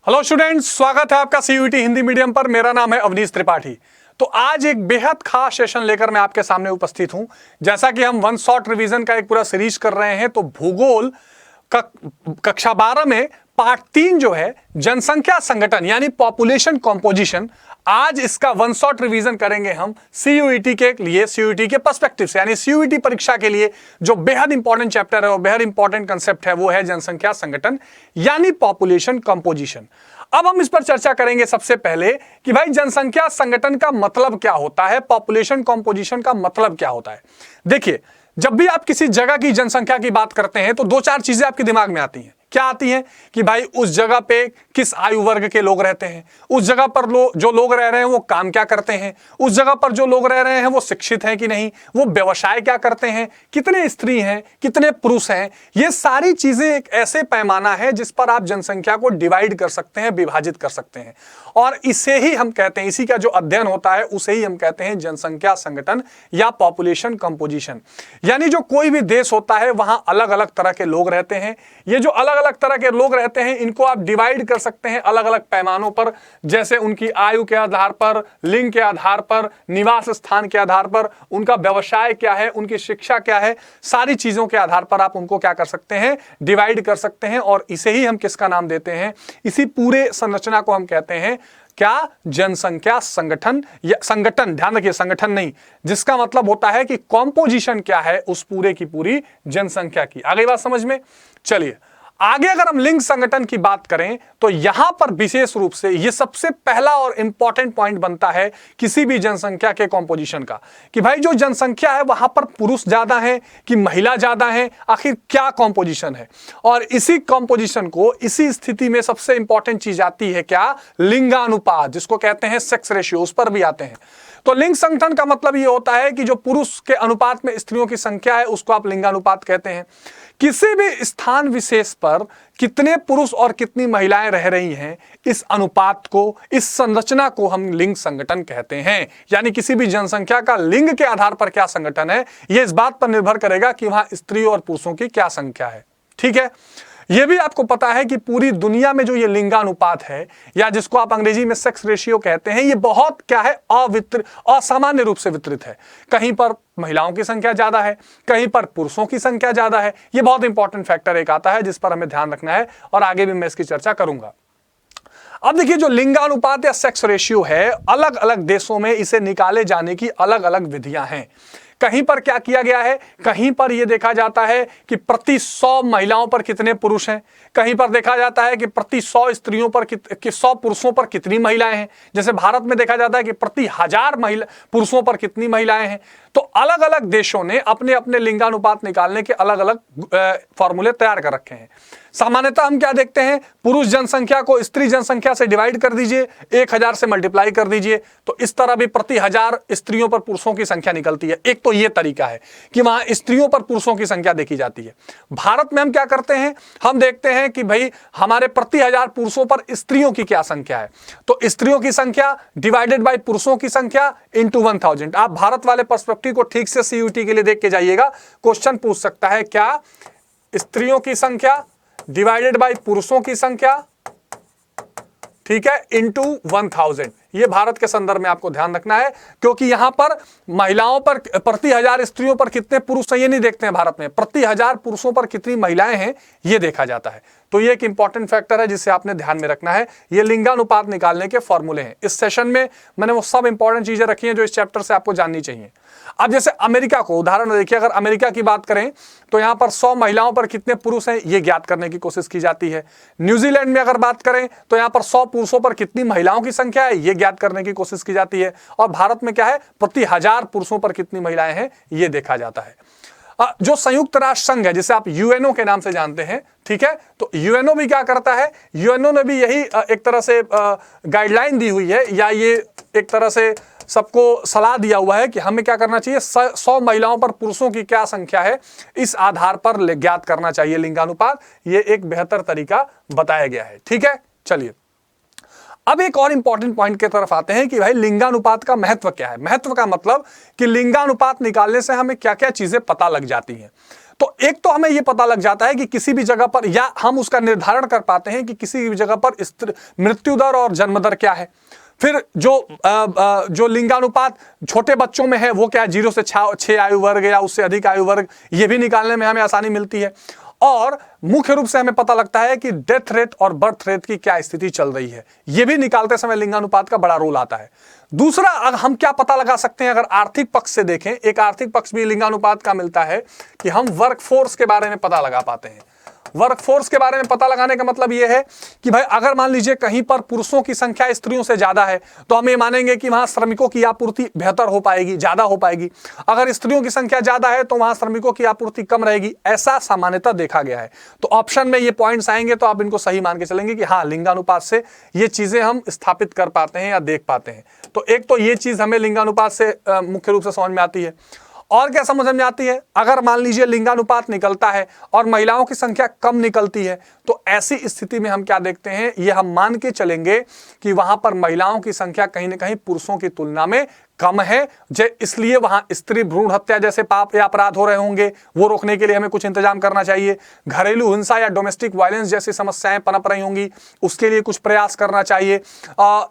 Hello students, स्वागत है आपका सीयूईटी हिंदी मीडियम पर। मेरा नाम है अवनीश त्रिपाठी। तो आज एक बेहद खास सेशन लेकर मैं आपके सामने उपस्थित हूं। जैसा कि हम वन शॉट रिवीजन का एक पूरा सीरीज कर रहे हैं, तो भूगोल कक्षा 12 में पार्ट 3 जो है जनसंख्या संगठन यानी पॉपुलेशन कॉम्पोजिशन, आज इसका वन शॉट रिवीजन करेंगे हम सीयूईटी के लिए, सीयूईटी के पर्सपेक्टिव से, यानी सीयूईटी परीक्षा के लिए जो बेहद इंपॉर्टेंट चैप्टर है और बेहद इंपॉर्टेंट कंसेप्ट है वो है जनसंख्या संगठन यानी पॉपुलेशन कंपोजिशन। अब हम इस पर चर्चा करेंगे सबसे पहले कि भाई जनसंख्या संगठन का मतलब क्या होता है, पॉपुलेशन कंपोजिशन का मतलब क्या होता है। देखिए, जब भी आप किसी जगह की जनसंख्या की बात करते हैं तो दो चार चीजें आपके दिमाग में आती हैं। क्या आती हैं कि भाई उस जगह पे किस आयु वर्ग के लोग रहते हैं, उस जगह पर जो लोग रह रहे हैं वो काम क्या करते हैं, उस जगह पर जो लोग रह रहे हैं वो शिक्षित हैं कि नहीं, वो व्यवसाय क्या करते हैं, कितने स्त्री हैं, कितने पुरुष हैं। ये सारी चीजें एक ऐसे पैमाना है जिस पर आप जनसंख्या को डिवाइड कर सकते हैं, विभाजित कर सकते हैं, और इसे ही हम कहते हैं, इसी का जो अध्ययन होता है उसे ही हम कहते हैं जनसंख्या संगठन या पॉपुलेशन कंपोजिशन। यानी जो कोई भी देश होता है वहां अलग अलग तरह के लोग रहते हैं। ये जो अलग अलग तरह के लोग रहते हैं इनको आप डिवाइड कर सकते हैं अलग अलग पैमानों पर, जैसे उनकी आयु के आधार पर, लिंग के आधार पर, निवास स्थान के आधार पर, उनका व्यवसाय क्या है, उनकी शिक्षा क्या है, सारी चीजों के आधार पर आप उनको क्या कर सकते हैं, डिवाइड कर सकते हैं। और इसे ही हम किसका नाम देते हैं, इसी पूरे संरचना को हम कहते हैं क्या, जनसंख्या संगठन या संगठन। ध्यान रखिए, संगठन नहीं, जिसका मतलब होता है कि कॉम्पोजिशन क्या है उस पूरे की पूरी जनसंख्या की। आ गई बात समझ में? चलिए आगे अगर हम लिंग संगठन की बात करें तो यहां पर विशेष रूप से यह सबसे पहला और इंपॉर्टेंट पॉइंट बनता है किसी भी जनसंख्या के कॉम्पोजिशन का, कि भाई जो जनसंख्या है वहां पर पुरुष ज्यादा है कि महिला ज्यादा है, आखिर क्या कॉम्पोजिशन है। और इसी कॉम्पोजिशन को, इसी स्थिति में सबसे इंपॉर्टेंट चीज आती है क्या, लिंगानुपात, जिसको कहते हैं सेक्स रेशियो, उस पर भी आते हैं। तो लिंग संगठन का मतलब यह होता है कि जो पुरुष के अनुपात में स्त्रियों की संख्या है उसको आप लिंगानुपात कहते हैं। किसी भी स्थान विशेष पर कितने पुरुष और कितनी महिलाएं रह रही हैं, इस अनुपात को, इस संरचना को हम लिंग संगठन कहते हैं। यानी किसी भी जनसंख्या का लिंग के आधार पर क्या संगठन है, यह इस बात पर निर्भर करेगा कि वहां स्त्री और पुरुषों की क्या संख्या है। ठीक है, यह भी आपको पता है कि पूरी दुनिया में जो ये लिंगानुपात है, या जिसको आप अंग्रेजी में सेक्स रेशियो कहते हैं, ये बहुत क्या है, असामान्य रूप से वितरित है। कहीं पर महिलाओं की संख्या ज्यादा है, कहीं पर पुरुषों की संख्या ज्यादा है। ये बहुत इंपॉर्टेंट फैक्टर एक आता है जिस पर हमें ध्यान रखना है, और आगे भी मैं इसकी चर्चा करूंगा। अब देखिए, जो लिंगानुपात या सेक्स रेशियो है, अलग अलग देशों में इसे निकाले जाने की अलग अलग विधियां हैं। कहीं पर क्या किया गया है, कहीं पर यह देखा जाता है कि प्रति 100 महिलाओं पर कितने पुरुष हैं, कहीं पर देखा जाता है कि प्रति 100 स्त्रियों पर 100 पुरुषों पर कितनी महिलाएं हैं। जैसे भारत में देखा जाता है कि प्रति 1000 पुरुषों पर कितनी महिलाएं हैं। तो अलग अलग देशों ने अपने अपने लिंगानुपात निकालने के अलग अलग फॉर्मूले तैयार कर रखे हैं। सामान्यतः हम क्या देखते हैं, पुरुष जनसंख्या को स्त्री जनसंख्या से डिवाइड कर दीजिए, 1000 से मल्टीप्लाई कर दीजिए, तो इस तरह भी प्रति 1000 स्त्रियों पर पुरुषों की संख्या निकलती है। एक तो यह तरीका है कि वहां स्त्रियों पर पुरुषों की संख्या देखी जाती है। भारत में हम क्या करते हैं, हम देखते हैं कि भाई हमारे प्रति 1000 पुरुषों पर स्त्रियों की क्या संख्या है, तो स्त्रियों की संख्या डिवाइडेड बाय पुरुषों की संख्या इंटू 1000। आप भारत वाले पर्सपेक्टिव को ठीक से सीयूटी के लिए देख के जाइएगा, क्वेश्चन पूछ सकता है क्या, स्त्रियों की संख्या डिवाइडेड बाय पुरुषों की संख्या, ठीक है, इंटू 1000। ये भारत के संदर्भ में आपको ध्यान रखना है, क्योंकि यहां पर महिलाओं पर प्रति 1000 स्त्रियों पर कितने पुरुष हैं ये नहीं देखते हैं भारत में, प्रति 1000 पुरुषों पर कितनी महिलाएं हैं ये देखा जाता है। तो ये एक इंपॉर्टेंट फैक्टर है जिसे आपने ध्यान में रखना है। ये लिंगानुपात निकालने के फॉर्मूले हैं। इस सेशन में मैंने वो सब इंपॉर्टेंट चीजें रखी हैं जो इस चैप्टर से आपको जाननी चाहिए। अब जैसे अमेरिका को उदाहरण देखिए, अगर अमेरिका की बात करें तो यहां पर 100 महिलाओं पर कितने पुरुष हैं ये ज्ञात करने की कोशिश की जाती है। न्यूजीलैंड में अगर बात करें तो यहां पर 100 पुरुषों पर कितनी महिलाओं की संख्या है ये ज्ञात करने की कोशिश की जाती है। और भारत में क्या है, प्रति 1000 पुरुषों पर कितनी महिलाएं हैं ये देखा जाता है। जो संयुक्त राष्ट्र संघ है, जिसे आप यूएनओ के नाम से जानते हैं, ठीक है, तो यूएनओ भी क्या करता है, यूएनओ ने भी यही एक तरह से गाइडलाइन दी हुई है, या ये एक तरह से सबको सलाह दिया हुआ है कि हमें क्या करना चाहिए, 100 महिलाओं पर पुरुषों की क्या संख्या है इस आधार पर ज्ञात करना चाहिए लिंगानुपात। ये एक बेहतर तरीका बताया गया है। ठीक है, चलिए अब एक और इंपॉर्टेंट पॉइंट की तरफ आते हैं कि भाई लिंगानुपात का महत्व क्या है। महत्व का मतलब कि लिंगानुपात निकालने से हमें क्या क्या चीजें पता लग जाती हैं। तो एक तो हमें यह पता लग जाता है कि किसी भी जगह पर, या हम उसका निर्धारण कर पाते हैं कि किसी भी जगह पर मृत्यु दर और जन्म दर क्या है। फिर जो लिंगानुपात छोटे बच्चों में है वो क्या है, 0 से 6 आयु वर्ग या उससे अधिक आयु वर्ग, ये भी निकालने में हमें आसानी मिलती है। और मुख्य रूप से हमें पता लगता है कि डेथ रेट और बर्थ रेट की क्या स्थिति चल रही है, ये भी निकालते समय लिंगानुपात का बड़ा रोल आता है। दूसरा, हम क्या पता लगा सकते हैं, अगर आर्थिक पक्ष से देखें, एक आर्थिक पक्ष भी लिंगानुपात का मिलता है कि हम वर्कफोर्स के बारे में पता लगा पाते हैं। वर्कफोर्स के बारे में पता लगाने का मतलब यह है कि भाई अगर मान लीजिए कहीं पर पुरुषों की संख्या स्त्रियों से ज्यादा है तो हम ये मानेंगे कि वहां श्रमिकों की आपूर्ति बेहतर हो पाएगी, ज्यादा हो पाएगी। अगर स्त्रियों की संख्या ज्यादा है तो वहां श्रमिकों की आपूर्ति कम रहेगी, ऐसा सामान्यतः देखा गया है। तो ऑप्शन में ये पॉइंट्स आएंगे तो आप इनको सही मान के चलेंगे कि हाँ, लिंगानुपात से ये चीजें हम स्थापित कर पाते हैं या देख पाते हैं। तो एक तो ये चीज हमें लिंगानुपात से मुख्य रूप से समझ में आती है। और क्या समझ में आती है, अगर मान लीजिए लिंगानुपात निकलता है और महिलाओं की संख्या कम निकलती है तो ऐसी स्थिति में हम क्या देखते हैं, ये हम मान के चलेंगे कि वहां पर महिलाओं की संख्या कहीं ना कहीं पुरुषों की तुलना में कम है, इसलिए वहां स्त्री भ्रूण हत्या जैसे पाप या अपराध हो रहे होंगे, वो रोकने के लिए हमें कुछ इंतजाम करना चाहिए। घरेलू हिंसा या डोमेस्टिक वायलेंस जैसी समस्याएं पनप रही होंगी, उसके लिए कुछ प्रयास करना चाहिए।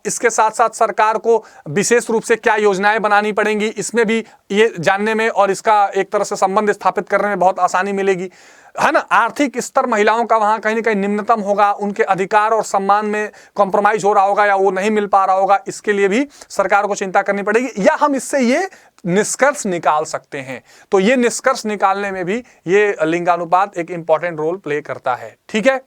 इसके साथ साथ सरकार को विशेष रूप से क्या योजनाएं बनानी पड़ेंगी, इसमें भी ये जानने में और इसका एक तरह से संबंध स्थापित करने में बहुत आसानी मिलेगी, है ना। आर्थिक स्तर महिलाओं का वहां कहीं ना कहीं निम्नतम होगा, उनके अधिकार और सम्मान में कॉम्प्रोमाइज हो रहा होगा या वो नहीं मिल पा रहा होगा, इसके लिए भी सरकार को चिंता करनी पड़ेगी, या हम इससे ये निष्कर्ष निकाल सकते हैं। तो ये निष्कर्ष निकालने में भी ये लिंगानुपात एक इंपॉर्टेंट रोल प्ले करता है। ठीक है,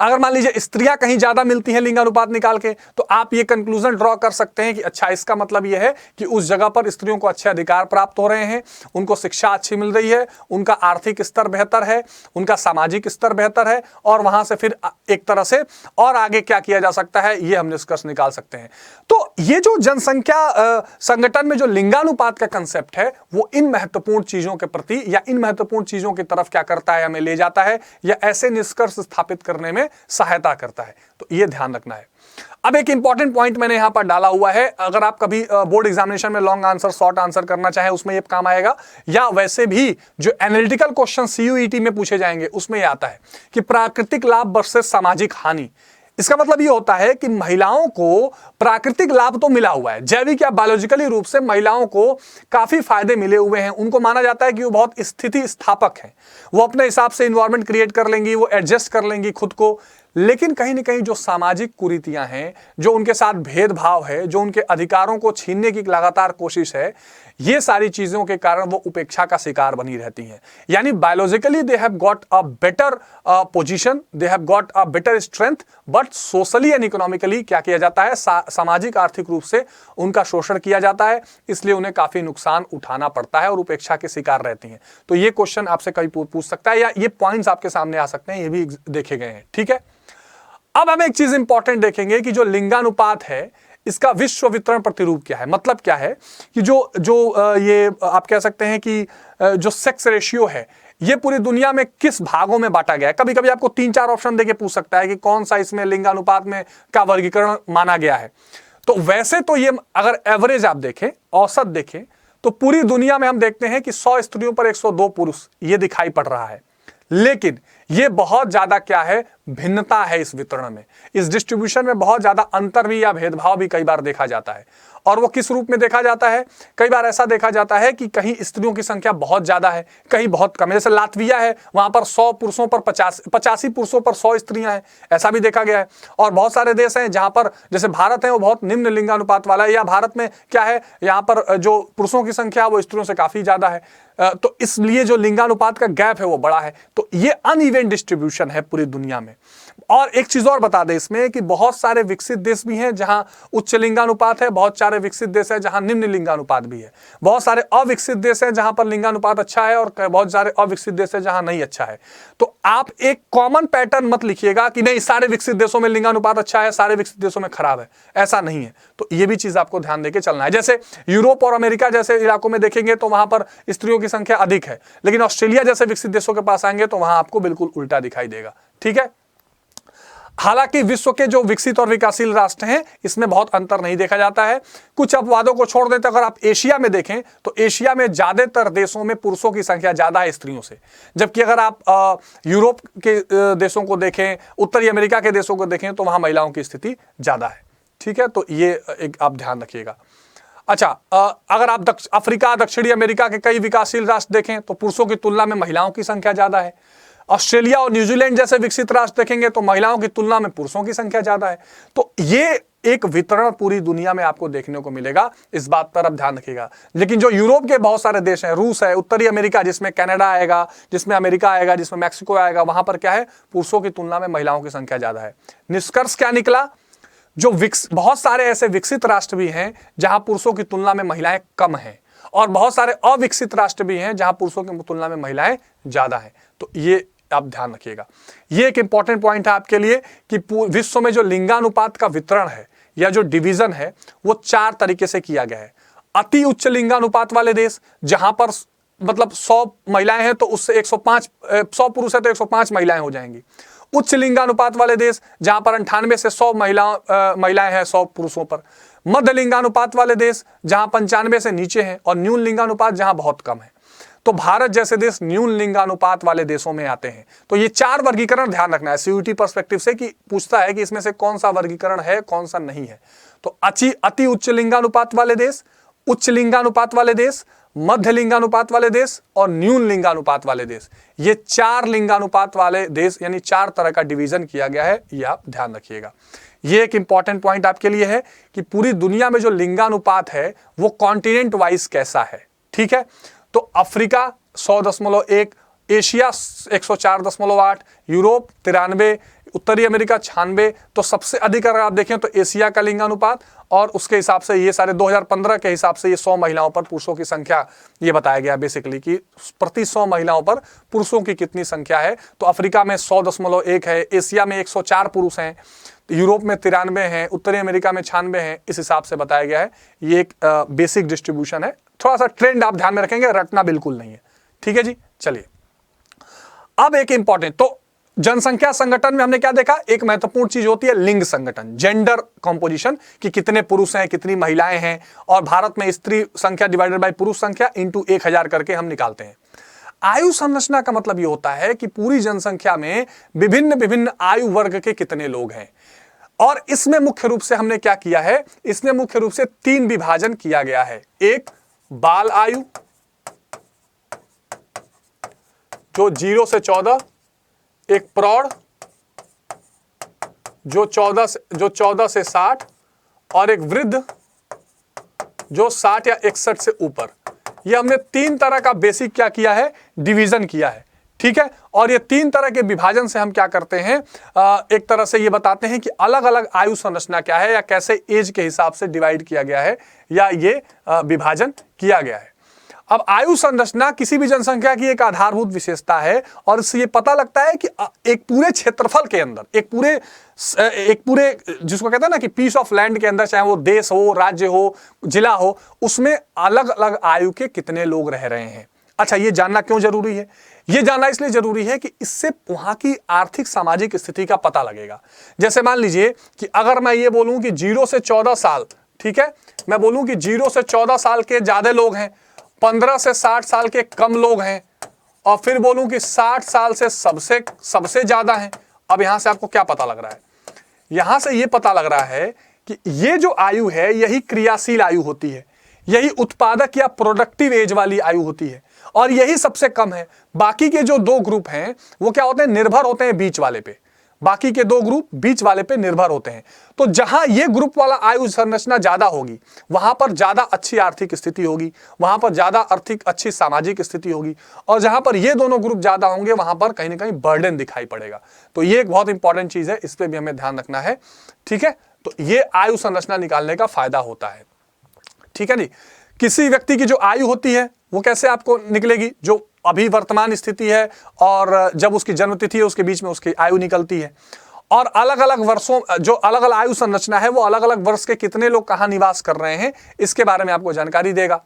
अगर मान लीजिए स्त्रियां कहीं ज्यादा मिलती हैं लिंगानुपात निकाल के, तो आप ये कंक्लूजन ड्रॉ कर सकते हैं कि अच्छा, इसका मतलब यह है कि उस जगह पर स्त्रियों को अच्छे अधिकार प्राप्त हो रहे हैं, उनको शिक्षा अच्छी मिल रही है, उनका आर्थिक स्तर बेहतर है, उनका सामाजिक स्तर बेहतर है, और वहां से फिर एक तरह से और आगे क्या किया जा सकता है, ये हम निष्कर्ष निकाल सकते हैं। तो ये जो जनसंख्या संगठन में जो लिंगानुपात का कंसेप्ट है, वो इन महत्वपूर्ण चीजों के प्रति या इन महत्वपूर्ण चीजों की तरफ क्या करता है, हमें ले जाता है या ऐसे निष्कर्ष स्थापित करने में सहायता करता है। तो यह ध्यान रखना है। अब एक इंपॉर्टेंट पॉइंट मैंने यहां पर डाला हुआ है, अगर आप कभी बोर्ड एग्जामिनेशन में लॉन्ग आंसर शॉर्ट आंसर करना चाहें उसमें यह काम आएगा, या वैसे भी जो एनालिटिकल क्वेश्चन सीयूईटी में पूछे जाएंगे उसमें यह आता है कि प्राकृतिक लाभ वर्सेस सामाजिक हानि। इसका मतलब ये होता है कि महिलाओं को प्राकृतिक लाभ तो मिला हुआ है, जैविक या बायोलॉजिकली रूप से महिलाओं को काफी फायदे मिले हुए हैं, उनको माना जाता है कि वो बहुत स्थिति स्थापक हैं, वो अपने हिसाब से इन्वायरमेंट क्रिएट कर लेंगी, वो एडजस्ट कर लेंगी खुद को। लेकिन कहीं ना कहीं जो सामाजिक कुरीतियां हैं, जो उनके साथ भेदभाव है, जो उनके अधिकारों को छीनने की लगातार कोशिश है, ये सारी चीजों के कारण वो उपेक्षा का शिकार बनी रहती हैं। यानी biologically they have got a better position, they have got a better strength, but socially and economically क्या किया जाता है, सामाजिक आर्थिक रूप से उनका शोषण किया जाता है, इसलिए उन्हें काफी नुकसान उठाना पड़ता है और उपेक्षा के शिकार रहती हैं। तो ये क्वेश्चन आपसे कभी पूछ सकता है, या ये पॉइंट्स आपके सामने आ सकते हैं, ये भी देखे गए हैं। ठीक है, अब हम एक चीज इंपॉर्टेंट देखेंगे कि जो लिंगानुपात है इसका विश्व वितरण प्रतिरूप क्या है। मतलब क्या है कि ये आप कह सकते हैं कि जो सेक्स रेशियो है ये पूरी दुनिया में किस भागों में बांटा गया है। कभी कभी आपको 3-4 ऑप्शन देके पूछ सकता है कि कौन सा इसमें लिंगानुपात में का वर्गीकरण माना गया है। तो वैसे तो ये अगर एवरेज आप देखें, औसत देखें, तो पूरी दुनिया में हम देखते हैं कि 100 स्त्रियों पर 102 पुरुष ये दिखाई पड़ रहा है। लेकिन ये बहुत ज्यादा क्या है, भिन्नता है इस वितरण में, इस डिस्ट्रीब्यूशन में बहुत ज्यादा अंतर भी या भेदभाव भी कई बार देखा जाता है। और वो किस रूप में देखा जाता है, कई बार ऐसा देखा जाता है कि कहीं स्त्रियों की संख्या बहुत ज्यादा है, कहीं बहुत कम है। जैसे लातविया है, वहां पर 100 पुरुषों पर 85 पुरुषों पर 100 स्त्रियां हैं, ऐसा भी देखा गया है। और बहुत सारे देश हैं जहां पर, जैसे भारत है, वो बहुत निम्न लिंगानुपात वाला है, या भारत में क्या है, यहाँ पर जो पुरुषों की संख्या वो स्त्रियों से काफी ज्यादा है। तो इसलिए जो लिंगानुपात का गैप है वो बड़ा है। तो ये अनइवन डिस्ट्रीब्यूशन है पूरी दुनिया में। और एक चीज और बता दें इसमें कि बहुत सारे विकसित देश भी हैं जहां उच्च लिंगानुपात है, बहुत सारे विकसित देश हैं जहां निम्न लिंगानुपात भी है, बहुत सारे अविकसित देश हैं जहां पर लिंगानुपात अच्छा है और बहुत सारे अविकसित देश हैं जहां नहीं अच्छा है। तो आप एक कॉमन पैटर्न मत लिखिएगा कि नहीं सारे विकसित देशों में लिंगानुपात अच्छा है, सारे विकसित देशों में खराब है, ऐसा नहीं है। तो ये भी चीज आपको ध्यान देके चलना है। जैसे यूरोप और अमेरिका जैसे इलाकों में देखेंगे तो वहां पर स्त्रियों की संख्या अधिक है, लेकिन ऑस्ट्रेलिया जैसे विकसित देशों के पास आएंगे तो वहां आपको बिल्कुल उल्टा दिखाई देगा। ठीक है, हालांकि विश्व के जो विकसित और विकासशील राष्ट्र हैं इसमें बहुत अंतर नहीं देखा जाता है। कुछ अपवादों को छोड़ देते अगर आप एशिया में देखें तो एशिया में ज्यादातर देशों में पुरुषों की संख्या ज्यादा है स्त्रियों से, जबकि अगर आप यूरोप के देशों को देखें, उत्तरी अमेरिका के देशों को देखें तो वहां महिलाओं की स्थिति ज्यादा है। ठीक है, तो ये एक आप ध्यान रखिएगा। अच्छा, अगर आप अफ्रीका, दक्षिणी अमेरिका के कई विकासशील राष्ट्र देखें तो पुरुषों की तुलना में महिलाओं की संख्या ज्यादा है। ऑस्ट्रेलिया और न्यूजीलैंड जैसे विकसित राष्ट्र देखेंगे तो महिलाओं की तुलना में पुरुषों की संख्या ज्यादा है। तो ये एक वितरण पूरी दुनिया में आपको देखने को मिलेगा, इस बात पर आप ध्यान रखिएगा। लेकिन जो यूरोप के बहुत सारे देश हैं, रूस है, उत्तरी अमेरिका जिसमें कनाडा आएगा, जिसमें अमेरिका आएगा, जिसमें मैक्सिको आएगा, वहां पर क्या है, पुरुषों की तुलना में महिलाओं की संख्या ज्यादा है। निष्कर्ष क्या निकला, जो बहुत सारे ऐसे विकसित राष्ट्र भी हैं जहां पुरुषों की तुलना में महिलाएं कम हैं, और बहुत सारे अविकसित राष्ट्र भी हैं जहां पुरुषों की तुलना में महिलाएं ज्यादा हैं। तो ये आप ध्यान रखिएगा। ये एक इंपॉर्टेंट पॉइंट है आपके लिए कि विश्व में जो लिंगानुपात का वितरण है या जो डिवीजन है वो 4 तरीके से किया गया है। अति उच्च लिंगानुपात वाले देश, जहां पर मतलब 100 महिलाएं हैं तो उससे 100 पुरुष है तो 105 महिलाएं हो जाएंगी। उच्च लिंगानुपात वाले देश जहां पर 98 से 100 महिलाएं हैं 100 पुरुषों पर। मध्य लिंगानुपात वाले देश जहां 95 से नीचे हैं, और न्यून लिंगानुपात जहां बहुत कम है। तो भारत जैसे देश न्यून लिंगानुपात वाले देशों में आते हैं। तो ये 4 वर्गीकरण ध्यान रखना है सीयूटी पर्सपेक्टिव से, कि पूछता है कि इसमें से कौन सा वर्गीकरण है, कौन सा नहीं है। तो अति उच्च लिंगानुपात वाले देश, उच्च लिंगानुपात वाले देश, मध्य लिंगानुपात वाले देश और न्यून लिंगानुपात वाले देश, ये 4 लिंगानुपात वाले देश यानी 4 तरह का डिवीजन किया गया है। ये आप ध्यान रखिएगा। ये एक इंपॉर्टेंट पॉइंट आपके लिए है कि पूरी दुनिया में जो लिंगानुपात है वो कॉन्टिनेंट वाइज कैसा है। ठीक है, तो अफ्रीका 100.1, एशिया 104.8, यूरोप 93, उत्तरी अमेरिका 96। तो सबसे अधिक अगर आप देखें तो एशिया का लिंगानुपात, और उसके हिसाब से ये सारे 2015 के हिसाब से ये 100 महिलाओं पर पुरुषों की संख्या ये बताया गया बेसिकली कि प्रति 100 महिलाओं पर पुरुषों की कितनी संख्या है। तो अफ्रीका में 100.1 है, एशिया में 104 पुरुष हैं, यूरोप में 93 हैं, उत्तरी अमेरिका में 96 हैं। इस हिसाब से बताया गया है। ये एक बेसिक डिस्ट्रीब्यूशन है। थोड़ा सा ट्रेंड आप ध्यान में रखेंगे, रटना बिल्कुल नहीं है। ठीक है जी, चलिए अब एक इंपॉर्टेंट, तो जनसंख्या संगठन में हमने क्या देखा, एक महत्वपूर्ण चीज होती है लिंग संगठन, जेंडर कंपोजिशन, कि कितने पुरुष हैं कितनी महिलाएं हैं, और भारत में स्त्री संख्या डिवाइडेड बाय पुरुष संख्या इंटू 1000 करके हम निकालते हैं। आयु संरचना का मतलब यह होता है कि पूरी जनसंख्या में विभिन्न विभिन्न आयु वर्ग के कितने लोग हैं। और इसमें मुख्य रूप से हमने क्या किया है, इसमें मुख्य रूप से 3 विभाजन किया गया है। एक बाल आयु जो 0 से 14, एक प्रौढ़ जो 14 से 60, और एक वृद्ध जो 60 या 61 से ऊपर। ये हमने 3 तरह का बेसिक क्या किया है, डिवीजन किया है। ठीक है, और ये 3 तरह के विभाजन से हम क्या करते हैं, एक तरह से ये बताते हैं कि अलग अलग आयु संरचना क्या है, या कैसे एज के हिसाब से डिवाइड किया गया है, या ये विभाजन किया गया है। अब आयु संरचना किसी भी जनसंख्या की एक आधारभूत विशेषता है, और इससे ये पता लगता है कि एक पूरे क्षेत्रफल के अंदर, एक पूरे जिसको कहते हैं ना कि पीस ऑफ लैंड के अंदर, चाहे वो देश हो, राज्य हो, जिला हो, उसमें अलग अलग आयु के कितने लोग रह रहे हैं। अच्छा, ये जानना क्यों जरूरी है? ये जानना इसलिए जरूरी है कि इससे वहां की आर्थिक सामाजिक स्थिति का पता लगेगा। जैसे मान लीजिए कि अगर मैं ये बोलूं कि 0 से 14 साल, ठीक है, मैं बोलूं कि 0 से 14 साल के ज्यादा लोग हैं, 15 से 60 साल के कम लोग हैं, और फिर बोलूं कि 60 साल से सबसे ज्यादा हैं। अब यहां से आपको क्या पता लग रहा है? यहां से ये पता लग रहा है कि ये जो आयु है यही क्रियाशील आयु होती है, यही उत्पादक या प्रोडक्टिव एज वाली आयु होती है, और यही सबसे कम है। बाकी के जो 2 ग्रुप हैं वो क्या होते हैं, निर्भर होते हैं बीच वाले पे। बाकी के 2 ग्रुप बीच वाले पे निर्भर होते हैं। तो जहां ये ग्रुप वाला आयु संरचना ज्यादा होगी वहां पर ज्यादा अच्छी आर्थिक स्थिति होगी, वहां पर ज्यादा अच्छी सामाजिक स्थिति होगी, और जहां पर ये दोनों ग्रुप ज्यादा होंगे वहां पर कहीं ना कहीं बर्डन दिखाई पड़ेगा। तो ये एक बहुत इंपॉर्टेंट चीज है, इस पर भी हमें ध्यान रखना है। ठीक है, तो ये आयु संरचना निकालने का फायदा होता है। ठीक है जी, किसी व्यक्ति की जो आयु होती है वो कैसे आपको निकलेगी, जो अभी वर्तमान स्थिति है और जब उसकी जन्म तिथि है उसके बीच में उसकी आयु निकलती है, और अलग अलग वर्षों जो अलग अलग आयु संरचना है वो अलग अलग वर्ष के कितने लोग कहां निवास कर रहे हैं इसके बारे में आपको जानकारी देगा।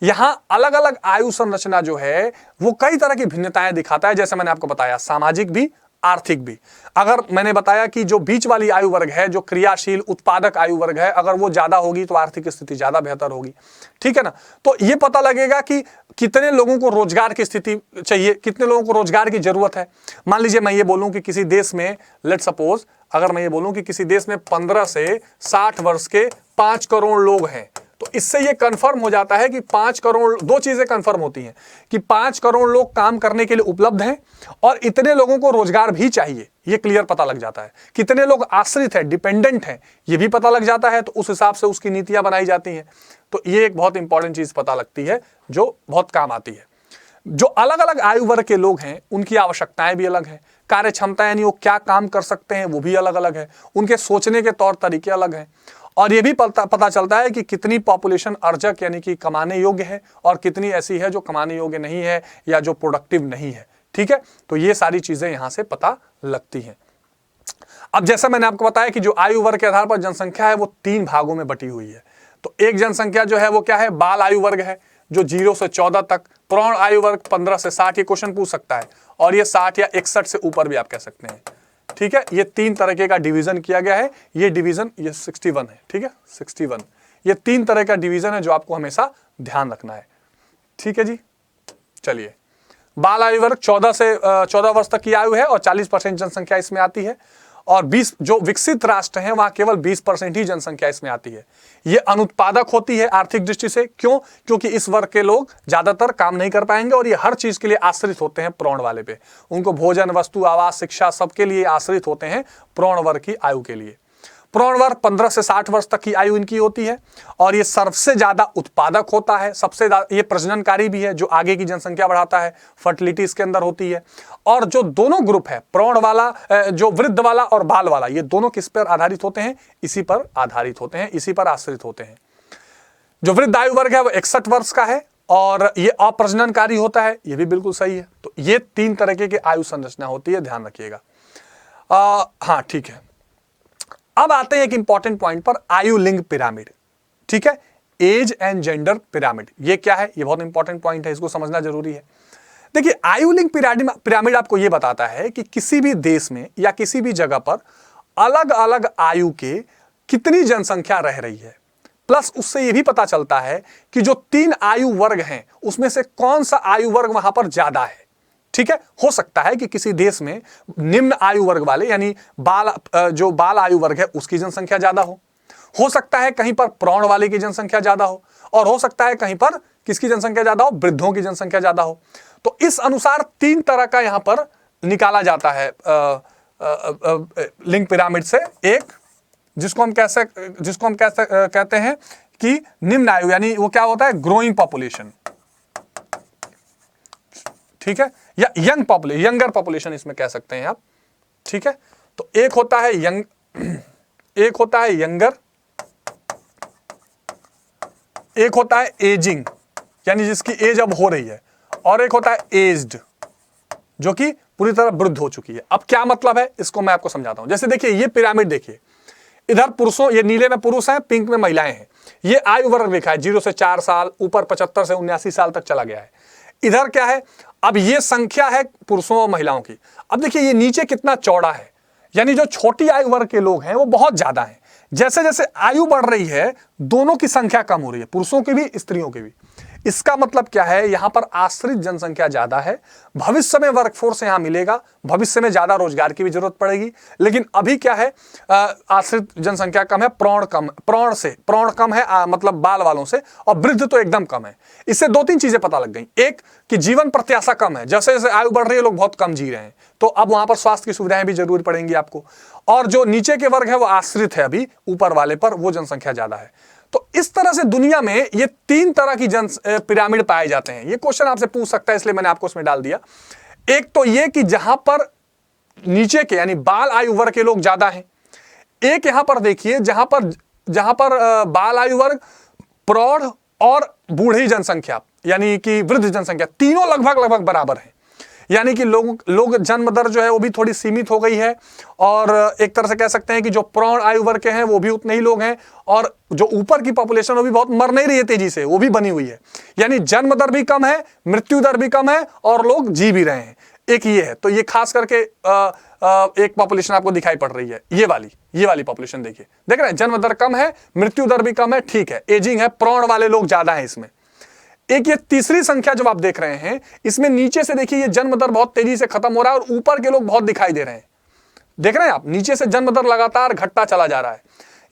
यहां अलग अलग आयु संरचना जो है वो कई तरह की भिन्नताएं दिखाता है, जैसे मैंने आपको बताया, सामाजिक भी आर्थिक भी। अगर मैंने बताया कि जो बीच वाली आयु वर्ग है, जो क्रियाशील उत्पादक आयु वर्ग है, अगर वो ज्यादा होगी तो आर्थिक स्थिति ज्यादा बेहतर होगी, ठीक है ना। तो ये पता लगेगा कि कितने लोगों को रोजगार की स्थिति चाहिए, कितने लोगों को रोजगार की जरूरत है। मान लीजिए मैं ये बोलूं कि किसी देश में, लेट सपोज अगर मैं ये बोलूं कि किसी देश में 15 से 60 वर्ष के 5 करोड़ लोग हैं, तो इससे ये कंफर्म हो जाता है कि 5 करोड़, दो चीजें कंफर्म होती हैं कि 5 करोड़ लोग काम करने के लिए उपलब्ध हैं और इतने लोगों को रोजगार भी चाहिए, ये क्लियर पता लग जाता है। कितने लोग आश्रित हैं, डिपेंडेंट हैं, ये भी पता लग जाता है, तो उस हिसाब से उसकी नीतियां बनाई जाती हैं। तो ये एक बहुत इंपॉर्टेंट चीज पता लगती है जो बहुत काम आती है। जो अलग अलग आयु वर्ग के लोग हैं उनकी आवश्यकताएं भी अलग हैं, कार्य क्षमता यानी वो क्या काम कर सकते हैं वो भी अलग अलग है, उनके सोचने के तौर तरीके अलग हैं। और ये भी पता चलता है कि कितनी पॉपुलेशन अर्जक यानी कि कमाने योग्य है और कितनी ऐसी है जो कमाने योग्य नहीं है या जो प्रोडक्टिव नहीं है, ठीक है। तो ये सारी चीजें यहां से पता लगती हैं। अब जैसा मैंने आपको बताया कि जो आयु वर्ग के आधार पर जनसंख्या है वो 3 भागों में बटी हुई है। तो एक जनसंख्या जो है वो क्या है, बाल आयु वर्ग है, जो 0 से 14 तक। प्रौढ़ आयु वर्ग 15 से 60, ये क्वेश्चन पूछ सकता है, और ये 60 या 61 से ऊपर भी आप कह सकते हैं, ठीक है। ये 3 तरीके का डिवीजन किया गया है। ये डिवीजन ये 61 है, ठीक है, 61। ये 3 तरह का डिवीजन है जो आपको हमेशा ध्यान रखना है, ठीक है जी। चलिए, बाल आयु वर्ग 14 से 14 वर्ष तक की आयु है और 40% जनसंख्या इसमें आती है। और 20 जो विकसित राष्ट्र हैं वहां केवल 20% ही जनसंख्या इसमें आती है। ये अनुत्पादक होती है आर्थिक दृष्टि से। क्यों? क्योंकि इस वर्ग के लोग ज्यादातर काम नहीं कर पाएंगे और ये हर चीज के लिए आश्रित होते हैं प्रौढ़ वाले पे। उनको भोजन, वस्तु, आवास, शिक्षा सबके लिए आश्रित होते हैं प्रौढ़ वर्ग की आयु के लिए। प्रौढ़ वर्ग 15 से 60 वर्ष तक की आयु इनकी होती है और ये सबसे ज्यादा उत्पादक होता है, सबसे ज्यादा ये प्रजननकारी भी है, जो आगे की जनसंख्या बढ़ाता है, फर्टिलिटी इसके अंदर होती है। और जो दोनों ग्रुप है, प्रौढ़ वाला, जो वृद्ध वाला और बाल वाला, ये दोनों किस पर आधारित होते हैं? इसी पर आधारित होते हैं, इसी पर आश्रित होते हैं। जो वृद्ध आयु वर्ग है वो 61 वर्ष का है और ये अप्रजननकारी होता है, ये भी बिल्कुल सही है। तो ये 3 तरीके की आयु संरचना होती है, ध्यान रखिएगा। हाँ, ठीक है। अब आते हैं एक इंपॉर्टेंट पॉइंट पर, आयु लिंग पिरामिड, ठीक है, एज एंड जेंडर पिरामिड। ये क्या है? ये बहुत इंपॉर्टेंट पॉइंट है, इसको समझना जरूरी है। देखिए, आयु लिंग पिरामिड आपको ये बताता है कि किसी भी देश में या किसी भी जगह पर अलग अलग आयु के कितनी जनसंख्या रह रही है। प्लस उससे ये भी पता चलता है कि जो 3 आयु वर्ग हैं उसमें से कौन सा आयु वर्ग वहां पर ज्यादा है, ठीक है। हो सकता है कि किसी देश में निम्न आयु वर्ग वाले यानी जो बाल आयु वर्ग है उसकी जनसंख्या ज्यादा हो सकता है कहीं पर प्रौढ़ वाले की जनसंख्या ज्यादा हो सकता है कहीं पर किसकी जनसंख्या ज्यादा हो, वृद्धों की जनसंख्या ज्यादा हो। तो इस अनुसार 3 तरह का यहां पर निकाला जाता है लिंग पिरामिड से। एक जिसको हम कहते हैं कि निम्न आयु, यानी वो क्या होता है, ग्रोइंग पॉपुलेशन, ठीक है, या यंगर पॉपुलेशन इसमें कह सकते हैं आप, ठीक है। तो एक होता है यंगर, एक होता है एजिंग यानी जिसकी एज अब हो रही है, और एक होता है एज्ड जो कि पूरी तरह वृद्ध हो चुकी है। अब क्या मतलब है इसको मैं आपको समझाता हूं। जैसे देखिए, ये पिरामिड देखिए, इधर पुरुषों, ये नीले में पुरुष हैं, पिंक में महिलाएं हैं। ये आयु वर्ग लिखा है 0 से 4 साल, ऊपर 75 से 79 साल तक चला गया है। इधर क्या है, अब ये संख्या है पुरुषों और महिलाओं की। अब देखिए ये नीचे कितना चौड़ा है, यानी जो छोटी आयु वर्ग के लोग हैं वो बहुत ज्यादा हैं। जैसे जैसे आयु बढ़ रही है दोनों की संख्या कम हो रही है, पुरुषों की भी स्त्रियों की भी। इसका मतलब क्या है, यहां पर आश्रित जनसंख्या ज्यादा है। भविष्य में वर्कफोर्स यहां मिलेगा, भविष्य में ज्यादा रोजगार की भी जरूरत पड़ेगी, लेकिन अभी क्या है, आश्रित जनसंख्या कम है, प्रौढ़ कम है, मतलब बाल वालों से, और वृद्ध तो एकदम कम है। इससे 2-3 चीजें पता लग गई। एक कि जीवन प्रत्याशा कम है, जैसे जैसे आयु बढ़ रही है लोग बहुत कम जी रहे हैं, तो अब वहां पर स्वास्थ्य की सुविधाएं भी जरूरी पड़ेंगी आपको। और जो नीचे के वर्ग है वो आश्रित है अभी ऊपर वाले पर, वो जनसंख्या ज्यादा है। तो इस तरह से दुनिया में ये 3 तरह की पिरामिड पाए जाते हैं। ये क्वेश्चन आपसे पूछ सकता है, इसलिए मैंने आपको उसमें डाल दिया। एक तो ये कि जहां पर नीचे के यानी बाल आयु वर्ग के लोग ज्यादा हैं। एक यहां पर देखिए जहां पर बाल आयु वर्ग, प्रौढ़ और बूढ़ी जनसंख्या यानी कि वृद्ध जनसंख्या तीनों लगभग बराबर है। यानी कि लोग जन्म दर जो है वो भी थोड़ी सीमित हो गई है, और एक तरह से कह सकते हैं कि जो प्रौढ़ आयु वर्ग के हैं वो भी उतने ही लोग हैं, और जो ऊपर की पॉपुलेशन वो भी बहुत मर नहीं रही है तेजी से, वो भी बनी हुई है। यानी जन्म दर भी कम है, मृत्यु दर भी कम है, और लोग जी भी रहे हैं। एक ये है। तो ये खास करके एक पॉपुलेशन आपको दिखाई पड़ रही है, ये वाली पॉपुलेशन देखिए, देख रहे हैं, जन्म दर कम है, मृत्यु दर भी कम है, ठीक है, एजिंग है, प्रौढ़ वाले लोग ज्यादा हैं इसमें। एक ये तीसरी संख्या जो आप देख रहे हैं, इसमें नीचे से देखिए ये जन्म दर बहुत तेजी से खत्म हो रहा है और ऊपर के लोग बहुत दिखाई दे रहे हैं। देख रहे हैं आप, नीचे से जन्म दर लगातार घटता चला जा रहा है।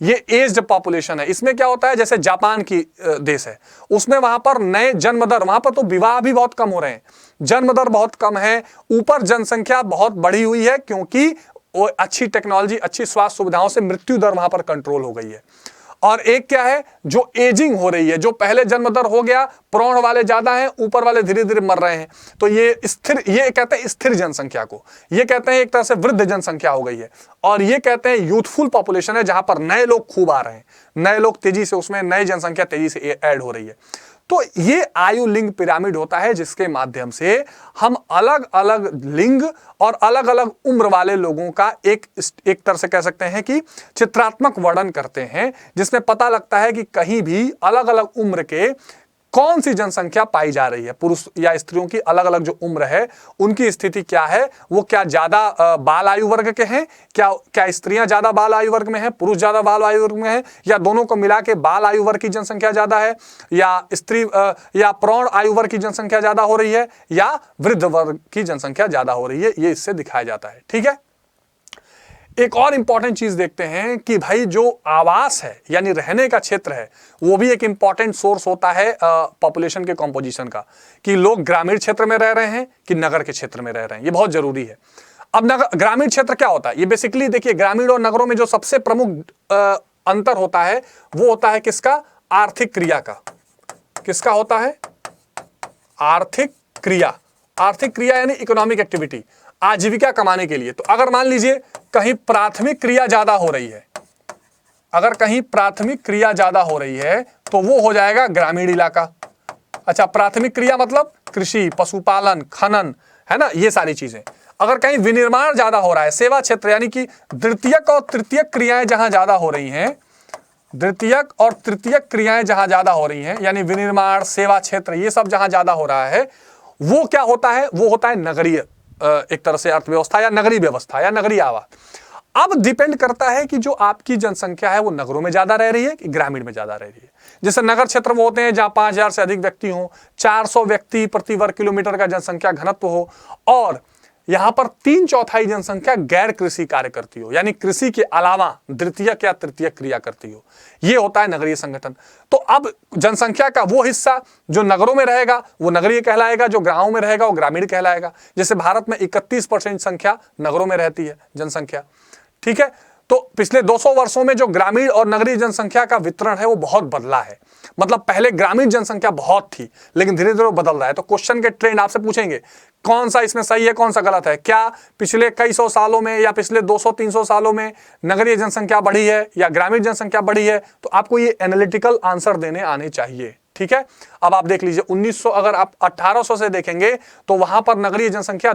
ये एज्ड पॉपुलेशन है। इसमें क्या होता है, जैसे जापान की देश है, उसमें वहां पर नए जन्म दर, वहां पर तो विवाह भी बहुत कम हो रहे हैं, जन्म दर बहुत कम है, ऊपर जनसंख्या बहुत बढ़ी हुई है, क्योंकि वो अच्छी टेक्नोलॉजी, अच्छी स्वास्थ्य सुविधाओं से मृत्यु दर वहां पर कंट्रोल हो गई है। और एक क्या है, जो एजिंग हो रही है, जो पहले जन्म दर हो गया, प्रौढ़ वाले ज्यादा हैं, ऊपर वाले धीरे धीरे मर रहे हैं, तो ये स्थिर, ये कहते हैं स्थिर जनसंख्या को, ये कहते हैं एक तरह से वृद्ध जनसंख्या हो गई है। और ये कहते हैं यूथफुल पॉपुलेशन है, जहां पर नए लोग खूब आ रहे हैं, नए लोग तेजी से, उसमें नई जनसंख्या तेजी से ऐड हो रही है। तो ये आयु लिंग पिरामिड होता है, जिसके माध्यम से हम अलग अलग लिंग और अलग अलग उम्र वाले लोगों का एक तरह से कह सकते हैं कि चित्रात्मक वर्णन करते हैं, जिसमें पता लगता है कि कहीं भी अलग अलग उम्र के कौन सी जनसंख्या पाई जा रही है, पुरुष या स्त्रियों की अलग अलग जो उम्र है उनकी स्थिति क्या है, वो क्या ज्यादा बाल आयु वर्ग के हैं, क्या स्त्रियां ज्यादा बाल आयु वर्ग में हैं, पुरुष ज्यादा बाल आयु वर्ग में हैं, या दोनों को मिला के बाल आयु वर्ग की जनसंख्या ज्यादा है, या स्त्री या प्रौढ़ आयु वर्ग की जनसंख्या ज्यादा हो रही है, या वृद्ध वर्ग की जनसंख्या ज्यादा हो रही है, ये इससे दिखाया जाता है। ठीक है, एक और इंपॉर्टेंट चीज देखते हैं कि भाई जो आवास है यानी रहने का क्षेत्र है, वो भी एक इंपॉर्टेंट सोर्स होता है पॉपुलेशन के कंपोजिशन का, कि लोग ग्रामीण क्षेत्र में रह रहे हैं कि नगर के क्षेत्र में रह रहे हैं, ये बहुत जरूरी है। अब ग्रामीण क्षेत्र क्या होता है, ये बेसिकली देखिए, ग्रामीण और नगरों में जो सबसे प्रमुख अंतर होता है वो होता है किसका, आर्थिक क्रिया का। किसका होता है, आर्थिक क्रिया। आर्थिक क्रिया यानी इकोनॉमिक एक्टिविटी, आजीविका कमाने के लिए। तो अगर मान लीजिए कहीं प्राथमिक क्रिया ज्यादा हो रही है, अगर कहीं प्राथमिक क्रिया ज्यादा हो रही है तो वो हो जाएगा ग्रामीण इलाका। अच्छा, प्राथमिक क्रिया मतलब कृषि, पशुपालन, खनन, है ना, ये सारी चीजें। अगर कहीं विनिर्माण ज्यादा हो रहा है, सेवा क्षेत्र यानी कि द्वितीयक और तृतीयक क्रियाएं जहां ज्यादा हो रही हैं, द्वितीयक और तृतीयक क्रियाएं जहां ज्यादा हो रही हैं, यानी विनिर्माण, सेवा क्षेत्र, ये सब जहां ज्यादा हो रहा है, वो क्या होता है, वो होता है नगरीय एक तरह से अर्थव्यवस्था या नगरीय व्यवस्था या नगरीय आवास। अब डिपेंड करता है कि जो आपकी जनसंख्या है वो नगरों में ज्यादा रह रही है कि ग्रामीण में ज्यादा रह रही है। जैसे नगर क्षेत्र वो होते हैं जहां 5000 से अधिक व्यक्ति हो, 400 व्यक्ति प्रति वर्ग किलोमीटर का जनसंख्या घनत्व हो, और यहां पर 3/4 जनसंख्या गैर कृषि कार्य करती हो, यानी कृषि के अलावा द्वितीयक या तृतीयक क्रिया करती हो, ये होता है नगरीय संगठन। तो अब जनसंख्या का वो हिस्सा जो नगरों में रहेगा वो नगरीय कहलाएगा, जो गांवों में रहेगा वो ग्रामीण कहलाएगा। जैसे भारत में 31% संख्या नगरों में रहती है जनसंख्या। ठीक है, तो पिछले 200 वर्षों में जो ग्रामीण और नगरीय जनसंख्या का वितरण है वो बहुत बदला है। मतलब पहले ग्रामीण जनसंख्या बहुत थी, लेकिन धीरे धीरे बदल रहा है। तो क्वेश्चन के ट्रेंड आपसे पूछेंगे कौन सा इसमें सही है, कौन सा गलत है, क्या पिछले कई सौ सालों में या पिछले 200-300 सालों में नगरीय जनसंख्या बढ़ी है या ग्रामीण जनसंख्या बढ़ी है, तो आपको ये एनालिटिकल आंसर देने आने चाहिए। ठीक है, अब आप देख लीजिए 1900, अगर आप 1800 से देखेंगे तो वहां पर नगरीय जनसंख्या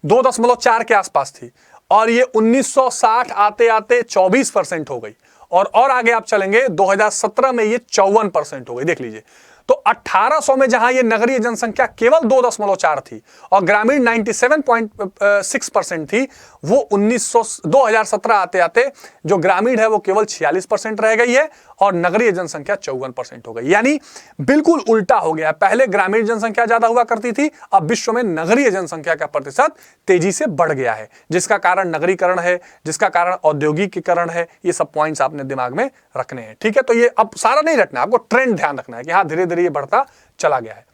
2.4 के आसपास थी, और ये 1960 आते आते 24% हो गई, और आगे आप चलेंगे 2017 में ये 54% हो गई। देख लीजिए, तो 1800 में जहां ये नगरीय जनसंख्या केवल 2.4 थी और ग्रामीण 97.6% थी, वो 2017 आते आते जो ग्रामीण है वो केवल 46% रह गई है और नगरीय जनसंख्या 54% हो गई। यानी बिल्कुल उल्टा हो गया। पहले ग्रामीण जनसंख्या ज्यादा हुआ करती थी, अब विश्व में नगरीय जनसंख्या का प्रतिशत तेजी से बढ़ गया है, जिसका कारण नगरीकरण है, जिसका कारण औद्योगिकीकरण है। ये सब पॉइंट्स आपने दिमाग में रखने हैं। ठीक है, तो ये अब सारा नहीं रखना, आपको ट्रेंड ध्यान रखना है कि हाँ धीरे धीरे ये बढ़ता चला गया है।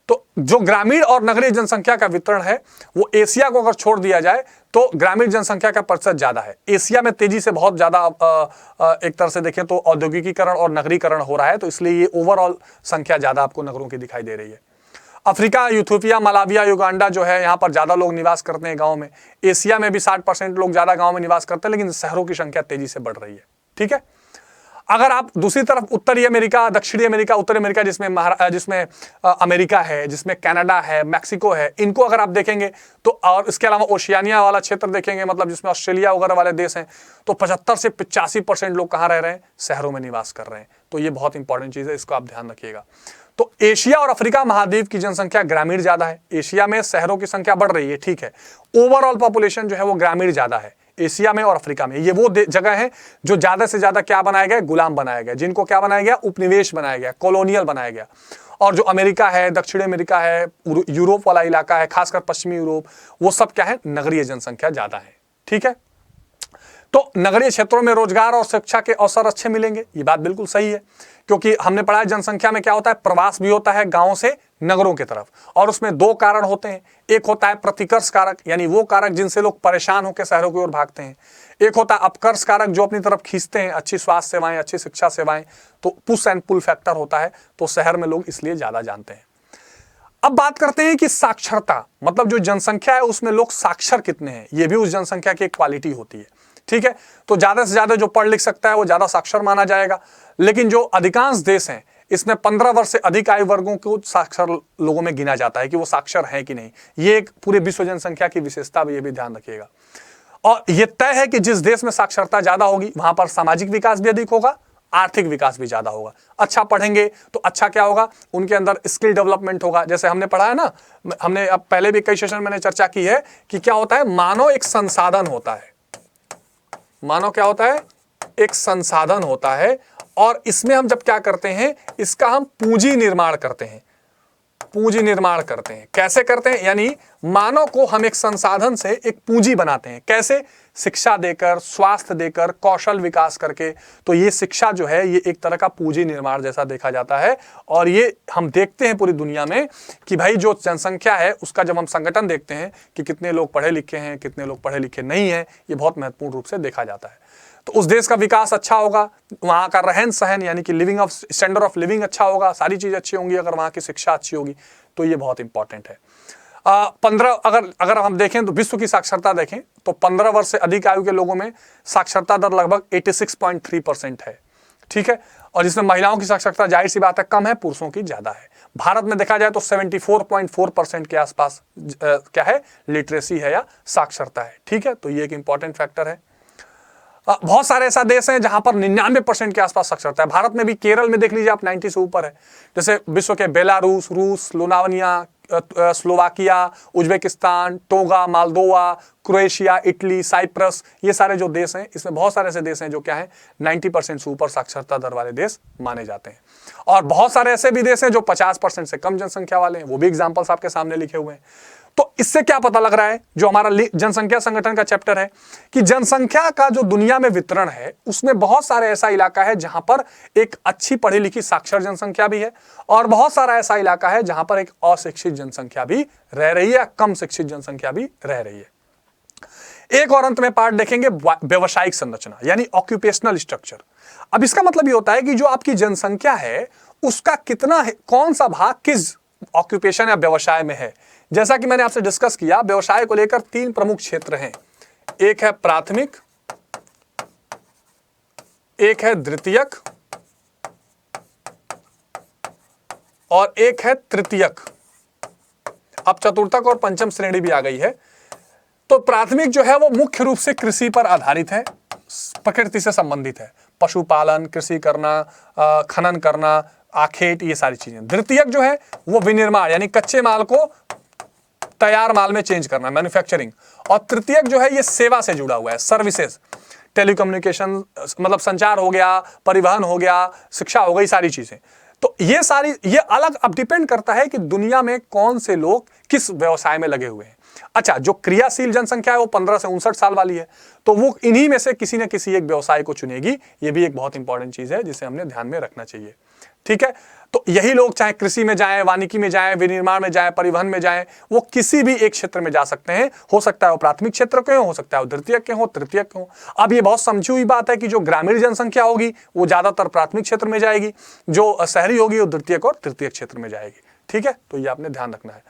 तो जो ग्रामीण और नगरीय जनसंख्या का वितरण है वो एशिया को अगर छोड़ दिया जाए तो ग्रामीण जनसंख्या का प्रतिशत ज्यादा है। एशिया में तेजी से बहुत ज्यादा एक तरह से देखें तो औद्योगिकीकरण और नगरीकरण हो रहा है, तो इसलिए ये ओवरऑल संख्या ज्यादा आपको नगरों की दिखाई दे रही है। अफ्रीका, यूथोपिया, मलाविया, युगांडा जो है यहाँ पर ज्यादा लोग निवास करते हैं गाँव में। एशिया में भी 60% लोग ज्यादा गाँव में निवास करते हैं, लेकिन शहरों की संख्या तेजी से बढ़ रही है। ठीक है, अगर आप दूसरी तरफ उत्तरी अमेरिका, दक्षिणी अमेरिका, उत्तरी अमेरिका जिसमें अमेरिका है, जिसमें कनाडा है, मैक्सिको है, इनको अगर आप देखेंगे तो, और इसके अलावा ओशियानिया वाला क्षेत्र देखेंगे, मतलब जिसमें ऑस्ट्रेलिया वगैरह वाले देश हैं, तो 75 से 85% लोग कहाँ रह रहे हैं, शहरों में निवास कर रहे हैं। तो ये बहुत इंपॉर्टेंट चीज़ है, इसको आप ध्यान रखिएगा। तो एशिया और अफ्रीका महाद्वीप की जनसंख्या ग्रामीण ज्यादा है। एशिया में शहरों की संख्या बढ़ रही है, ठीक है, ओवरऑल पॉपुलेशन जो है वो ग्रामीण ज्यादा है एशिया में और अफ्रीका में। ये वो जगह है जो ज्यादा से ज्यादा क्या बनाया गया, गुलाम बनाया गया, जिनको क्या बनाया गया, उपनिवेश बनाया गया, कॉलोनियल बनाया गया। और जो अमेरिका है, दक्षिण अमेरिका है, यूरोप वाला इलाका है, खासकर पश्चिमी यूरोप, वो सब क्या है, नगरीय जनसंख्या ज्यादा है, ठीक है। तो नगरीय क्षेत्रों में रोजगार और शिक्षा के अवसर अच्छे मिलेंगे, ये बात बिल्कुल सही है, क्योंकि हमने पढ़ा है जनसंख्या में क्या होता है, प्रवास भी होता है गांवों से नगरों की तरफ, और उसमें दो कारण होते हैं। एक होता है प्रतिकर्ष कारक, यानी वो कारक जिनसे लोग परेशान होकर शहरों की ओर भागते हैं। एक होता है अपकर्ष कारक, जो अपनी तरफ खींचते हैं, अच्छी स्वास्थ्य सेवाएं, अच्छी शिक्षा सेवाएं, तो पुश एंड पुल फैक्टर होता है, तो शहर में लोग इसलिए ज्यादा जानते हैं। अब बात करते हैं कि साक्षरता, मतलब जो जनसंख्या है उसमें लोग साक्षर कितने हैं, ये भी उस जनसंख्या की एक क्वालिटी होती है, ठीक है। तो ज्यादा से ज्यादा जो पढ़ लिख सकता है वो ज्यादा साक्षर माना जाएगा। लेकिन जो अधिकांश देश हैं इसमें 15 वर्ष से अधिक आयु वर्गों को साक्षर लोगों में गिना जाता है कि वो साक्षर हैं कि नहीं। ये एक पूरे विश्व जनसंख्या की विशेषता भी, ये भी ध्यान रखिएगा। और ये तय है कि जिस देश में साक्षरता ज्यादा होगी वहां पर सामाजिक विकास भी अधिक होगा, आर्थिक विकास भी ज्यादा होगा। अच्छा पढ़ेंगे तो अच्छा क्या होगा, उनके अंदर स्किल डेवलपमेंट होगा। जैसे हमने पढ़ा है ना, हमने अब पहले भी कई सेशन मैंने चर्चा की है कि क्या होता है, मानव एक संसाधन होता है। मानव क्या होता है, एक संसाधन होता है, और इसमें हम जब क्या करते हैं, इसका हम पूंजी निर्माण करते हैं। पूंजी निर्माण करते हैं, कैसे करते हैं, यानी मानव को हम एक संसाधन से एक पूंजी बनाते हैं। कैसे, शिक्षा देकर, स्वास्थ्य देकर, कौशल विकास करके। तो ये शिक्षा जो है ये एक तरह का पूंजी निर्माण जैसा देखा जाता है। और ये हम देखते हैं पूरी दुनिया में कि भाई जो जनसंख्या है उसका जब हम संगठन देखते हैं कि कितने लोग पढ़े लिखे हैं, कितने लोग पढ़े लिखे नहीं हैं, ये बहुत महत्वपूर्ण रूप से देखा जाता है। तो उस देश का विकास अच्छा होगा, वहाँ का रहन सहन यानी कि स्टैंडर्ड ऑफ लिविंग अच्छा होगा, सारी चीज़ें अच्छी होंगी अगर वहाँ की शिक्षा अच्छी होगी, तो ये बहुत इंपॉर्टेंट है। 15 अगर हम देखें तो विश्व की साक्षरता देखें तो 15 वर्ष से अधिक आयु के लोगों में साक्षरता दर लगभग 86.3% है, ठीक है। और जिसमें महिलाओं की साक्षरता जाहिर सी बात है कम है, पुरुषों की ज्यादा है। भारत में देखा जाए तो 74.4% के आसपास क्या है, लिटरेसी है या साक्षरता है, ठीक है। तो ये एक इंपॉर्टेंट फैक्टर है। बहुत सारे ऐसा देश हैं जहां पर 99% के आसपास साक्षरता है। भारत में भी केरल में देख लीजिए आप 90 से ऊपर है। जैसे विश्व के बेलारूस, रूस, स्लोवानिया, स्लोवाकिया, उज्बेकिस्तान, टोगा, मालदोवा, क्रोएशिया, इटली, साइप्रस, ये सारे जो देश हैं इसमें बहुत सारे ऐसे देश हैं जो क्या है 90% से ऊपर साक्षरता दर वाले देश माने जाते हैं। और बहुत सारे ऐसे भी देश हैं जो 50% से कम जनसंख्या वाले हैं, वो भी एग्जाम्पल्स आपके सामने लिखे हुए हैं। तो इससे क्या पता लग रहा है, जो हमारा जनसंख्या संगठन का चैप्टर है, कि जनसंख्या का जो दुनिया में वितरण है उसमें बहुत सारे ऐसा इलाका है जहां पर एक अच्छी पढ़ी लिखी साक्षर जनसंख्या भी है, और बहुत सारा ऐसा इलाका है जहां पर एक अशिक्षित जनसंख्या भी रह रही है, कम शिक्षित जनसंख्या भी रह रही है। एक और अंत में पार्ट देखेंगे व्यवसायिक संरचना यानी ऑक्यूपेशनल स्ट्रक्चर। अब इसका मतलब ये होता है कि जो आपकी जनसंख्या है उसका कितना है, कौन सा भाग किस ऑक्यूपेशन या व्यवसाय में है। जैसा कि मैंने आपसे डिस्कस किया, व्यवसाय को लेकर 3 प्रमुख क्षेत्र हैं। एक है प्राथमिक, एक है द्वितीयक और एक है तृतीयक। अब चतुर्थक और पंचम श्रेणी भी आ गई है। तो प्राथमिक जो है वो मुख्य रूप से कृषि पर आधारित है, प्रकृति से संबंधित है, पशुपालन, कृषि करना, खनन करना, आखेट, ये सारी चीजें। द्वितीयक जो है वो विनिर्माण यानी कच्चे माल को तैयार माल में चेंज करना, मैन्युफैक्चरिंग। और तृतीयक जो है ये सेवा से जुड़ा हुआ है, सर्विसेज, टेलीकम्युनिकेशन मतलब संचार हो गया, परिवहन हो गया, शिक्षा हो गई, सारी चीजें। तो ये अलग अब डिपेंड करता है कि दुनिया में कौन से लोग किस व्यवसाय में लगे हुए हैं। अच्छा, जो क्रियाशील जनसंख्या है वो 15 से 59 साल वाली है, तो वो इन्हीं में से किसी न किसी एक व्यवसाय को चुनेगी। ये भी एक बहुत इंपॉर्टेंट चीज है जिसे हमने ध्यान में रखना चाहिए, ठीक है। तो यही लोग चाहे कृषि में जाएं, वानिकी में जाएं, विनिर्माण में जाएं, परिवहन में जाएं, वो किसी भी एक क्षेत्र में जा सकते हैं। हो सकता है वो प्राथमिक क्षेत्र के हो सकता है वो द्वितीयक के हो, तृतीयक के हो। अब ये बहुत समझी हुई बात है कि जो ग्रामीण जनसंख्या होगी वो ज्यादातर प्राथमिक क्षेत्र में जाएगी, जो शहरी होगी वो द्वितीयक और तृतीयक क्षेत्र में जाएगी, ठीक है। तो ये आपने ध्यान रखना है।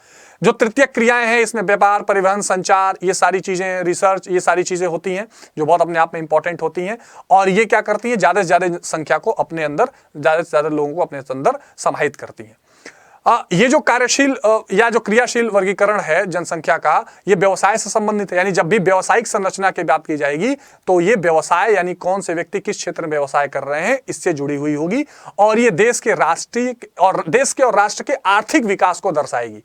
जो तृतीयक क्रियाएं हैं इसमें व्यापार, परिवहन, संचार, ये सारी चीजें, रिसर्च, ये सारी चीजें होती हैं जो बहुत अपने आप में इंपॉर्टेंट होती हैं। और ये क्या करती हैं, ज्यादा से ज्यादा संख्या को अपने अंदर, ज्यादा से ज्यादा लोगों को अपने अंदर समाहित करती हैं। ये जो कार्यशील या जो क्रियाशील वर्गीकरण है जनसंख्या का, ये व्यवसाय से संबंधित है। यानी जब भी व्यवसायिक संरचना की बात की जाएगी तो ये व्यवसाय यानी कौन से व्यक्ति किस क्षेत्र में व्यवसाय कर रहे हैं इससे जुड़ी हुई होगी, और ये देश के राष्ट्र के आर्थिक विकास को दर्शाएगी।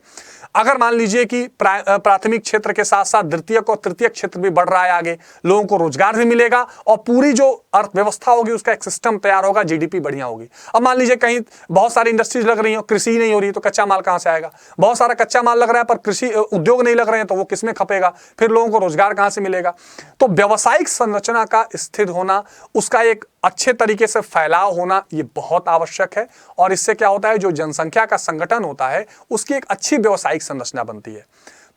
अगर मान लीजिए कि प्राथमिक क्षेत्र के साथ साथ द्वितीयक और तृतीयक क्षेत्र भी बढ़ रहा है, आगे लोगों को रोजगार भी मिलेगा और पूरी जो अर्थव्यवस्था होगी उसका एक सिस्टम तैयार होगा, जीडीपी बढ़िया होगी। अब मान लीजिए कहीं बहुत सारी इंडस्ट्रीज लग रही हो, कृषि नहीं हो रही, तो कच्चा माल कहां से आएगा? बहुत सारा कच्चा माल लग रहा है पर कृषि उद्योग नहीं लग रहे हैं, तो वो किसमें खपेगा? फिर लोगों को रोजगार कहां से मिलेगा? तो व्यवसायिक संरचना का स्थिर होना, उसका एक अच्छे तरीके से फैलाव होना, ये बहुत आवश्यक है। और इससे क्या होता है, जो जनसंख्या का संगठन होता है उसकी एक अच्छी व्यवसायिक संरचना बनती है।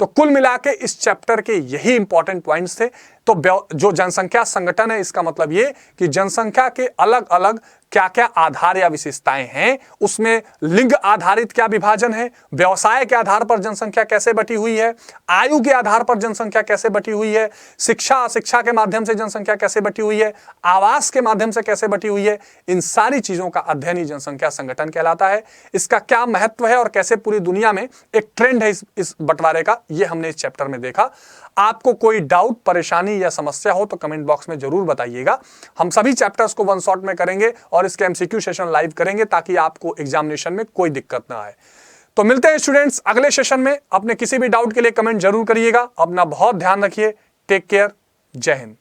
तो कुल मिला के इस चैप्टर के यही इंपॉर्टेंट पॉइंट्स थे। तो जो जनसंख्या संगठन है, इसका मतलब ये कि जनसंख्या के अलग अलग क्या क्या आधार या विशेषताएं हैं, उसमें लिंग आधारित क्या विभाजन है, व्यवसाय के आधार पर जनसंख्या कैसे बटी हुई है, आयु के आधार पर जनसंख्या कैसे बटी हुई है, शिक्षा अशिक्षा के माध्यम से जनसंख्या कैसे बटी हुई है, आवास के माध्यम से कैसे बटी हुई है, इन सारी चीजों का अध्ययन ही जनसंख्या संगठन कहलाता है। इसका क्या महत्व है और कैसे पूरी दुनिया में एक ट्रेंड है इस बंटवारे का, ये हमने इस चैप्टर में देखा। आपको कोई डाउट, परेशानी या समस्या हो तो कमेंट बॉक्स में जरूर बताइएगा। हम सभी चैप्टर्स को वन शॉट में करेंगे और इसके एमसीक्यू सेशन लाइव करेंगे ताकि आपको एग्जामिनेशन में कोई दिक्कत ना आए। तो मिलते हैं स्टूडेंट्स अगले सेशन में। अपने किसी भी डाउट के लिए कमेंट जरूर करिएगा। अपना बहुत ध्यान रखिए। Take care. जय हिंद।